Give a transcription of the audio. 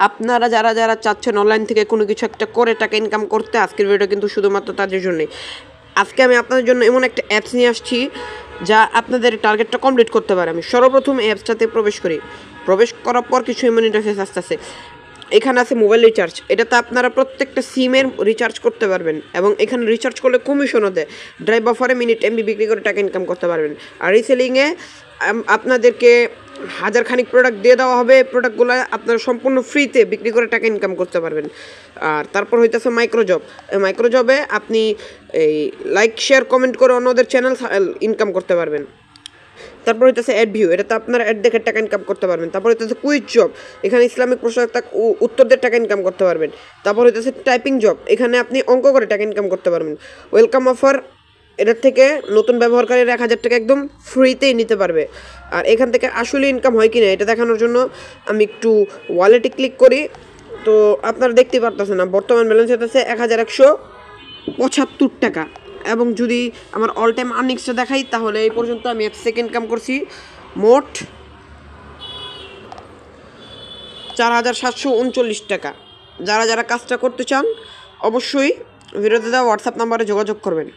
আপনারা যারা যারা চাচ্ছেন অনলাইন থেকে কোনো কিছু একটা করে টাকা ইনকাম করতে, আজকের ভিডিওটা কিন্তু শুধুমাত্র তাদের জন্যই। আজকে আমি আপনাদের জন্য এমন একটা অ্যাপস নিয়ে আসছি যা আপনাদের টার্গেটটা কমপ্লিট করতে পারে। আমি সর্বপ্রথম অ্যাপসটাতে প্রবেশ করি। প্রবেশ করার পর কিছু এমন ইন্টারফেস আসতেছে। এখানে আছে মোবাইল রিচার্জ। এটাতে আপনারা প্রত্যেকটা সিমের রিচার্জ করতে পারবেন এবং এখানে রিচার্জ করলে কমিশনও দেয়। ড্রাইভ অফারে মিনিট এমবি বিক্রি করে টাকা ইনকাম করতে পারবেন। আর রিসেলিংয়ে আপনাদেরকে হাজারখানিক প্রোডাক্ট দিয়ে দেওয়া হবে। প্রোডাক্টগুলো আপনারা সম্পূর্ণ ফ্রিতে বিক্রি করে টাকা ইনকাম করতে পারবেন। আর তারপর হইতেছে মাইক্রোজব। এই মাইক্রোজবে আপনি এই লাইক শেয়ার কমেন্ট করে অন্যদের চ্যানেল ইনকাম করতে পারবেন। তারপর হইতেছে অ্যাড ভিউ, এটাতে আপনারা অ্যাড দেখে টাকা ইনকাম করতে পারবেন। তারপর হইতেছে কুইজ জব, এখানে ইসলামিক প্রশ্নের উত্তরদের টাকা ইনকাম করতে পারবেন। তারপর হইতেছে টাইপিং জব, এখানে আপনি অঙ্ক করে টাকা ইনকাম করতে পারবেন। ওয়েলকাম অফার, এটার থেকে নতুন ব্যবহারকারীরা 1000 টাকা একদম ফ্রিতেই নিতে পারবে। আর এখান থেকে আসলে ইনকাম হয় কি না এটা দেখানোর জন্য আমি একটু ওয়ালেটে ক্লিক করি। তো আপনারা দেখতে পারতেছেন না, বর্তমান ব্যালেন্স হচ্ছে 1175 টাকা। এবং যদি আমার অল টাইম আর্নিংসটা দেখাই তাহলে এই পর্যন্ত আমি সেকেন্ড ইনকাম করছি মোট 4739 টাকা। যারা যারা কাজটা করতে চান অবশ্যই ভিডিওতে দেওয়া হোয়াটসঅ্যাপ নাম্বারে যোগাযোগ করবেন।